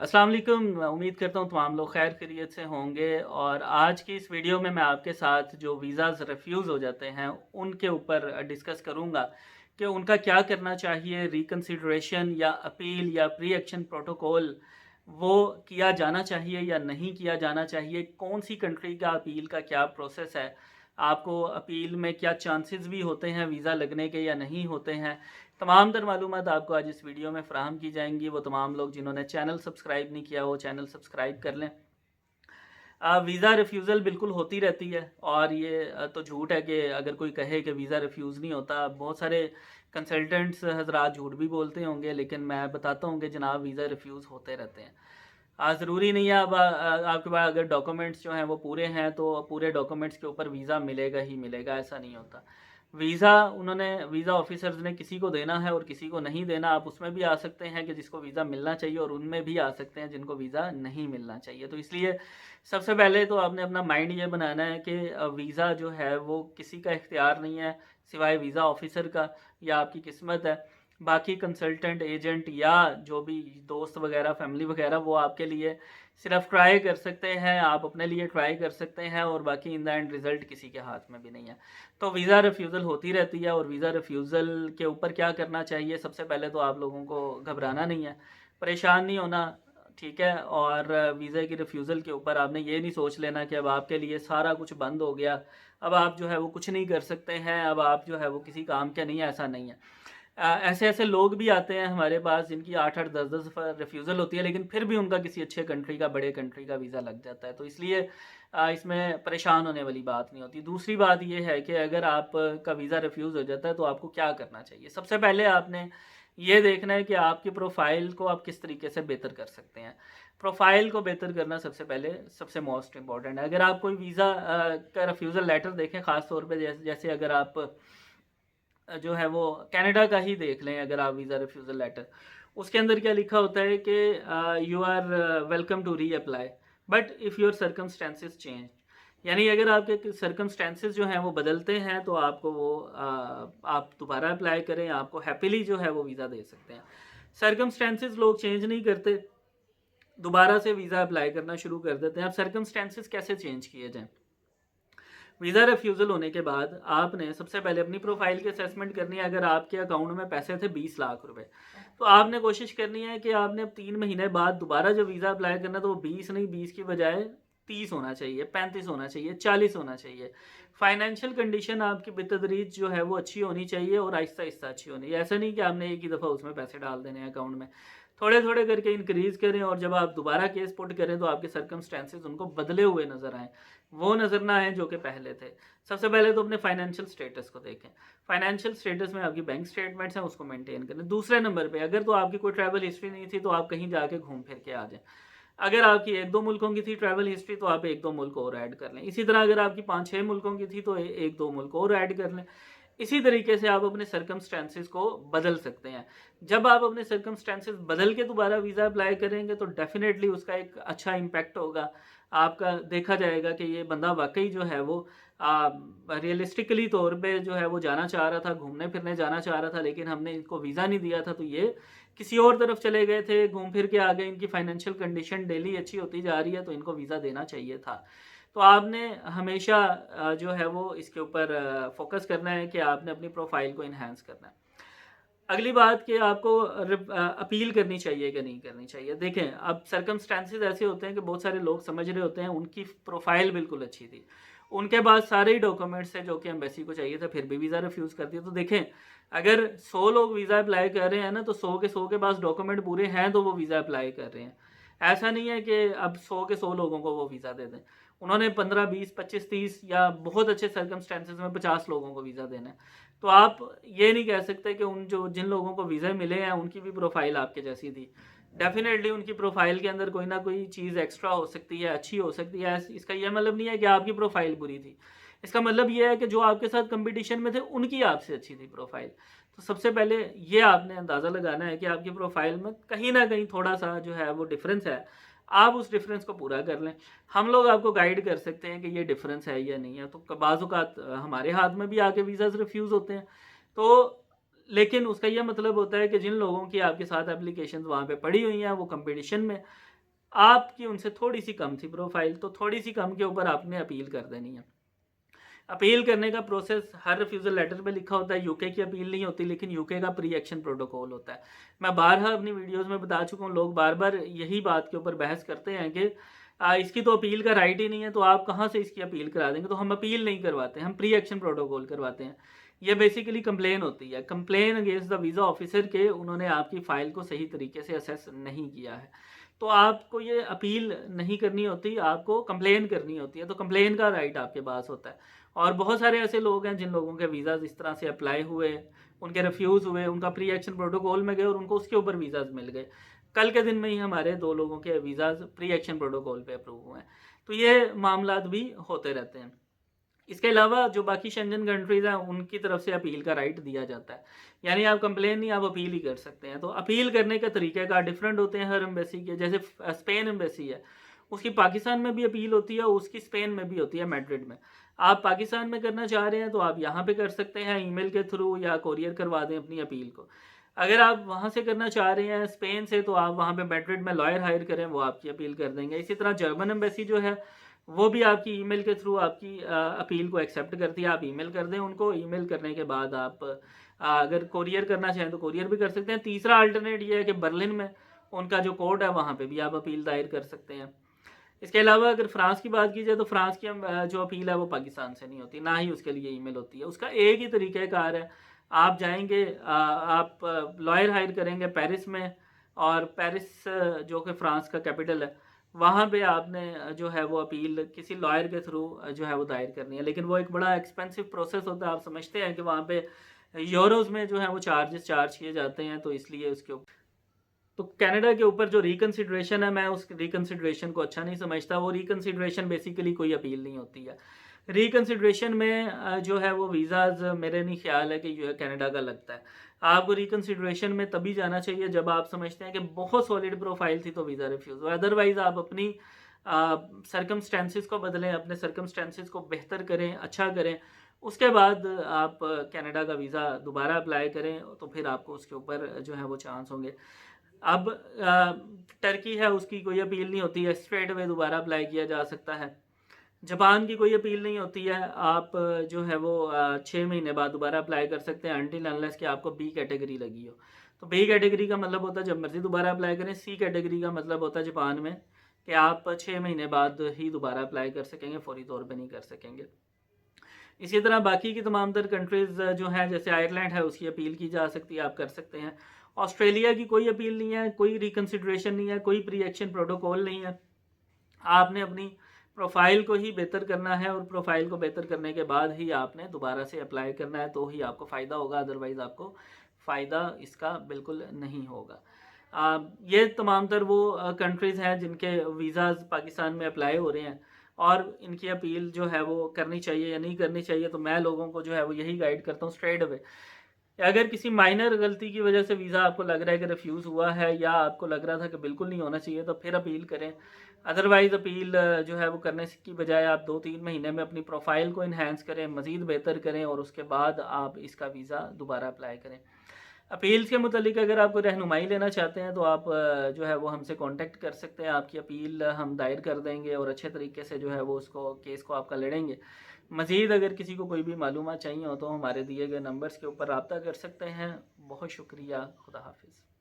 अस्सलाम वालेकुम। उम्मीद करता हूँ तमाम लोग खैर खैरियत से होंगे। और आज की इस वीडियो में मैं आपके साथ जो वीज़ाज़ रिफ्यूज़ हो जाते हैं उनके ऊपर डिस्कस करूँगा कि उनका क्या करना चाहिए। रिकन्सिडरेशन या अपील या प्री एक्शन प्रोटोकॉल वो किया जाना चाहिए या नहीं किया जाना चाहिए। कौन सी कंट्री का अपील का क्या प्रोसेस है, आपको अपील में क्या चांसेस भी होते हैं वीज़ा लगने के या नहीं होते हैं। तमाम तर मालूमात आपको आज इस वीडियो में फ़राहम की जाएंगी। वो तमाम लोग जिन्होंने चैनल सब्सक्राइब नहीं किया वो चैनल सब्सक्राइब कर लें। वीज़ा रिफ्यूज़ल बिल्कुल होती रहती है और ये तो झूठ है कि अगर कोई कहे कि वीज़ा रिफ्यूज़ नहीं होता। बहुत सारे कंसल्टेंट्स हजरात झूठ भी बोलते होंगे, लेकिन मैं बताता हूँ कि जनाब वीज़ा रिफ्यूज़ होते रहते हैं। ज़रूरी नहीं है। अब आपके पास अगर डॉक्यूमेंट्स जो हैं वो पूरे हैं तो पूरे डॉक्यूमेंट्स के ऊपर वीज़ा मिलेगा ही मिलेगा, ऐसा नहीं होता। वीज़ा ऑफिसर्स ने किसी को देना है और किसी को नहीं देना। आप उसमें भी आ सकते हैं कि जिसको वीज़ा मिलना चाहिए और उनमें भी आ सकते हैं जिनको वीज़ा नहीं मिलना चाहिए। तो इसलिए सबसे पहले तो आपने अपना माइंड ये बनाना है कि वीज़ा जो है वो किसी का इख्तियार नहीं है सिवाय वीज़ा ऑफिसर का, या आपकी किस्मत है। बाकी कंसल्टेंट, एजेंट या जो भी दोस्त वगैरह, फैमिली वगैरह, वो आपके लिए सिर्फ ट्राई कर सकते हैं, आप अपने लिए ट्राई कर सकते हैं, और बाकी इन द एंड रिज़ल्ट किसी के हाथ में भी नहीं है। तो वीज़ा रिफ्यूज़ल होती रहती है। और वीज़ा रिफ्यूज़ल के ऊपर क्या करना चाहिए, सबसे पहले तो आप लोगों को घबराना नहीं है, परेशान नहीं होना, ठीक है। और वीज़ा की रिफ्यूज़ल के ऊपर आपने ये नहीं सोच लेना कि अब आपके लिए सारा कुछ बंद हो गया, अब आप जो है वो कुछ नहीं कर सकते हैं, अब आप जो है वो किसी काम के नहीं हैं। ऐसा नहीं है। ऐसे ऐसे लोग भी आते हैं हमारे पास जिनकी 8-8 10-10 दफ़ा रिफ्यूज़ल होती है, लेकिन फिर भी उनका किसी अच्छे कंट्री का, बड़े कंट्री का वीज़ा लग जाता है। तो इसलिए इसमें परेशान होने वाली बात नहीं होती। दूसरी बात ये है कि अगर आप का वीज़ा रिफ्यूज़ हो जाता है तो आपको क्या करना चाहिए। सबसे पहले आपने ये देखना है कि आपकी प्रोफ़ाइल को आप किस तरीके से बेहतर कर सकते हैं। प्रोफ़ाइल को बेहतर करना सबसे पहले सबसे मोस्ट इम्पॉर्टेंट है। अगर आप कोई वीज़ा का रिफ्यूज़ल लेटर देखें, ख़ास तौर पे जैसे अगर आप जो है वो कनाडा का ही देख लें, अगर आप वीज़ा रिफ्यूज़ल लेटर, उसके अंदर क्या लिखा होता है कि you are welcome to reapply but if your circumstances change. यानी अगर आपके सर्कमस्टेंसेस जो हैं वो बदलते हैं तो आपको वो आप दोबारा अप्लाई करें, आपको हैप्पीली जो है वो वीज़ा दे सकते हैं। सर्कमस्टेंसेस लोग चेंज नहीं करते, दोबारा से वीज़ा अप्लाई करना शुरू कर देते हैं। अब सर्कमस्टेंसेस कैसे चेंज किए जाएँ। वीज़ा रिफ्यूज़ल होने के बाद आपने सबसे पहले अपनी प्रोफाइल की असेसमेंट करनी है। अगर आपके अकाउंट में पैसे थे 20 लाख रुपए, तो आपने कोशिश करनी है कि आपने अब 3 महीने बाद दोबारा जो वीज़ा अप्लाई करना, तो वो 20 नहीं, 20 की बजाय 30 होना चाहिए, 35 होना चाहिए, 40 होना चाहिए। फाइनेंशियल कंडीशन आपकी बेतदरीज जो है वो अच्छी होनी चाहिए और आहिस्ता आहिस्ता अच्छी होनी चाहिए। ऐसा नहीं कि आपने एक ही दफ़ा उसमें पैसे डाल देने अकाउंट में, थोड़े थोड़े करके इंक्रीज़ करें। और जब आप दोबारा केस पुट करें तो आपके सर्कमस्टेंसेस उनको बदले हुए नज़र आएँ, वो नज़र ना आए जो कि पहले थे। सबसे पहले तो अपने फाइनेंशियल स्टेटस को देखें। फाइनेंशियल स्टेटस में आपकी बैंक स्टेटमेंट्स हैं, उसको मेंटेन करें। दूसरे नंबर पे, अगर तो आपकी कोई ट्रैवल हिस्ट्री नहीं थी तो आप कहीं जाके घूम फिर के आ जाएं। अगर आपकी 1-2 मुल्कों की थी ट्रैवल हिस्ट्री तो आप 1-2 मुल्क और ऐड कर लें। इसी तरह अगर आपकी 5-6 मुल्कों की थी तो 1-2 मुल्क और ऐड कर लें। इसी तरीके से आप अपने सर्कमस्टेंसेस को बदल सकते हैं। जब आप अपने सर्कमस्टेंसेस बदल के दोबारा वीज़ा अप्लाई करेंगे तो डेफिनेटली उसका एक अच्छा इम्पैक्ट होगा। आपका देखा जाएगा कि ये बंदा वाकई जो है वो रियलिस्टिकली तौर पे जो है वो जाना चाह रहा था, घूमने फिरने जाना चाह रहा था, लेकिन हमने इनको वीज़ा नहीं दिया था तो ये किसी और तरफ चले गए थे, घूम फिर के आ गए। इनकी फाइनेंशियल कंडीशन डेली अच्छी होती जा रही है तो इनको वीज़ा देना चाहिए था। तो आपने हमेशा जो है वो इसके ऊपर फोकस करना है कि आपने अपनी प्रोफाइल को इन्हांस करना है। अगली बात कि आपको अपील करनी चाहिए कि नहीं करनी चाहिए। देखें, अब सर्कमस्टेंसेस ऐसे होते हैं कि बहुत सारे लोग समझ रहे होते हैं उनकी प्रोफाइल बिल्कुल अच्छी थी, उनके पास सारे ही डॉक्यूमेंट्स हैं जो कि एम्बेसी को चाहिए था, फिर भी वीज़ा रिफ्यूज़ कर दिया। तो देखें, अगर 100 लोग वीज़ा अप्लाई कर रहे हैं ना, तो 100 के 100 के पास डॉक्यूमेंट पूरे हैं तो वो वीज़ा अप्लाई कर रहे हैं। ऐसा नहीं है कि अब 100 के 100 लोगों को वो वीज़ा दे दें। उन्होंने 15, 20, 25, 30 या बहुत अच्छे सर्कमस्टेंसेस में 50 लोगों को वीज़ा देना है। तो आप ये नहीं कह सकते कि उन जो जिन लोगों को वीज़ा मिले हैं उनकी भी प्रोफाइल आपके जैसी थी। डेफिनेटली उनकी प्रोफाइल के अंदर कोई ना कोई चीज़ एक्स्ट्रा हो सकती है, अच्छी हो सकती है। इसका ये मतलब नहीं है कि आपकी प्रोफाइल बुरी थी। इसका मतलब ये है कि जो आपके साथ कंपटीशन में थे उनकी आपसे अच्छी थी प्रोफाइल। तो सबसे पहले ये आपने अंदाज़ा लगाना है कि आपकी प्रोफाइल में कहीं ना कहीं थोड़ा सा जो है वो डिफरेंस है। आप उस डिफरेंस को पूरा कर लें। हम लोग आपको गाइड कर सकते हैं कि ये डिफरेंस है या नहीं है। तो बाज़-औक़ात हमारे हाथ में भी आके वीज़ाज़ रिफ्यूज़ होते हैं। तो लेकिन उसका ये मतलब होता है कि जिन लोगों की आपके साथ एप्लीकेशंस वहाँ पे पड़ी हुई हैं वो कंपटीशन में आपकी उनसे थोड़ी सी कम थी प्रोफाइल, तो थोड़ी सी कम के ऊपर आपने अपील कर देनी है। अपील करने का प्रोसेस हर रिफ्यूज़ल लेटर में लिखा होता है। यूके की अपील नहीं होती, लेकिन यूके का प्री एक्शन प्रोटोकॉल होता है। मैं बारहा अपनी वीडियोस में बता चुका हूँ, लोग बार बार यही बात के ऊपर बहस करते हैं कि इसकी तो अपील का राइट ही नहीं है, तो आप कहाँ से इसकी अपील करा देंगे। तो हम अपील नहीं करवाते, हम प्री एक्शन प्रोटोकॉल करवाते हैं। ये बेसिकली कंप्लेन होती है, complain against the visa officer के उन्होंने आपकी फ़ाइल को सही तरीके से असेस नहीं किया है। तो आपको ये अपील नहीं करनी होती, आपको कंप्लेन करनी होती है। तो कंप्लेन का राइट आपके पास होता है। और बहुत सारे ऐसे लोग हैं जिन लोगों के वीज़ाज़ इस तरह से अप्लाई हुए, उनके रिफ्यूज़ हुए, उनका प्री एक्शन प्रोटोकॉल में गए और उनको उसके ऊपर वीज़ाज़ मिल गए। कल के दिन में ही हमारे 2 लोगों के वीज़ाज़ प्री एक्शन प्रोटोकॉल पे अप्रूव हुए हैं। तो ये मामलात भी होते रहते हैं। इसके अलावा जो बाकी शेंगन कंट्रीज़ हैं उनकी तरफ से अपील का राइट दिया जाता है। यानी आप कंप्लेन नहीं, आप अपील ही कर सकते हैं। तो अपील करने के तरीक़ेकार डिफरेंट होते हैं हर एम्बेसी के। जैसे स्पेन एम्बेसी है, उसकी पाकिस्तान में भी अपील होती है, उसकी स्पेन में भी होती है, मैड्रिड में। आप पाकिस्तान में करना चाह रहे हैं तो आप यहाँ पे कर सकते हैं ईमेल के थ्रू, या कोरियर करवा दें अपनी अपील को। अगर आप वहाँ से करना चाह रहे हैं स्पेन से, तो आप वहाँ पे मैड्रिड में लॉयर हायर करें, वो आपकी अपील कर देंगे। इसी तरह जर्मन एम्बेसी जो है वो भी आपकी ईमेल के थ्रू आपकी अपील को एक्सेप्ट करती है। आप ईमेल कर दें उनको, ईमेल करने के बाद आप अगर कोरियर करना चाहें तो कोरियर भी कर सकते हैं। तीसरा अल्टरनेट ये है कि बर्लिन में उनका जो कोर्ट है वहाँ पे भी आप अपील दायर कर सकते हैं। इसके अलावा अगर फ्रांस की बात की जाए तो फ्रांस की जो अपील है वो पाकिस्तान से नहीं होती, ना ही उसके लिए ईमेल होती है। उसका एक ही तरीक़ाकार है, आप जाएंगे, आप लॉयर हायर करेंगे पेरिस में, और पेरिस जो कि फ्रांस का कैपिटल है, वहाँ पे आपने जो है वो अपील किसी लॉयर के थ्रू जो है वो दायर करनी है। लेकिन वो एक बड़ा एक्सपेंसिव प्रोसेस होता है। आप समझते हैं कि वहाँ पे यूरोज़ में जो है वो चार्जेस चार्ज किए जाते हैं, तो इसलिए उसके ऊपर तो कनाडा के ऊपर जो रिकन्सिडरेशन है, मैं उस रिकन्सिडरेशन को अच्छा नहीं समझता। वो रिकन्सिडरेशन बेसिकली कोई अपील नहीं होती है। रिकन्सिडरेशन में जो है वो वीज़ाज़ मेरे नहीं ख्याल है कि जो है कनाडा का लगता है। आपको रिकन्सिडरेशन में तभी जाना चाहिए जब आप समझते हैं कि बहुत सॉलिड प्रोफाइल थी तो वीज़ा रिफ्यूज़ हुआ। अदरवाइज़ आप अपनी सर्कमस्टेंसेस को बदलें, अपने सर्कमस्टेंसेस को बेहतर करें, अच्छा करें। उसके बाद आप कनाडा का वीज़ा दोबारा अप्लाई करें, तो फिर आपको उसके ऊपर जो है वो चांस होंगे। अब टर्की है, उसकी कोई अपील नहीं होती है, स्ट्रेट अवे दोबारा अप्लाई किया जा सकता है। जापान की कोई अपील नहीं होती है, आप जो है वो 6 महीने बाद दोबारा अप्लाई कर सकते हैं, अनटिल अनलेस कि आपको बी कैटेगरी लगी हो। तो बी कैटेगरी का मतलब होता है जब मर्जी दोबारा अप्लाई करें। सी कैटेगरी का मतलब होता है जापान में कि आप 6 महीने बाद ही दोबारा अप्लाई कर सकेंगे, फौरी तौर पे नहीं कर सकेंगे। इसी तरह बाकी की तमाम तर कंट्रीज़ जो हैं, जैसे आयरलैंड है, उसकी अपील की जा सकती है, आप कर सकते हैं। ऑस्ट्रेलिया की कोई अपील नहीं है, कोई रिकन्सिडरेशन नहीं है, कोई प्री एक्शन प्रोटोकॉल नहीं है। आपने अपनी प्रोफाइल को ही बेहतर करना है, और प्रोफाइल को बेहतर करने के बाद ही आपने दोबारा से अप्लाई करना है, तो ही आपको फ़ायदा होगा। अदरवाइज़ आपको फ़ायदा इसका बिल्कुल नहीं होगा। ये तमाम तर वो कंट्रीज़ हैं जिनके वीज़ाज़ पाकिस्तान में अप्लाई हो रहे हैं, और इनकी अपील जो है वो करनी चाहिए या नहीं करनी चाहिए। तो मैं लोगों को जो है वो यही गाइड करता हूँ स्ट्रेट अवे। अगर किसी माइनर गलती की वजह से वीज़ा आपको लग रहा है कि रिफ्यूज़ हुआ है, या आपको लग रहा था कि बिल्कुल नहीं होना चाहिए, तो फिर अपील करें। अदरवाइज़ अपील जो है वो करने की बजाय आप 2-3 महीने में अपनी प्रोफाइल को इन्हेंस करें, मज़ीद बेहतर करें, और उसके बाद आप इसका वीज़ा दोबारा अप्लाई करें। अपील्स के मुतालिक अगर आप कोई रहनुमाई लेना चाहते हैं तो आप जो है वो हमसे कांटेक्ट कर सकते हैं। आपकी अपील हम दायर कर देंगे, और अच्छे तरीके से जो है वो उसको केस को आपका लड़ेंगे। मज़ीद अगर किसी को कोई भी मालूमात चाहिए हो तो हमारे दिए गए नंबर्स के ऊपर रब्ता कर सकते हैं। बहुत शुक्रिया। खुदा हाफिज़।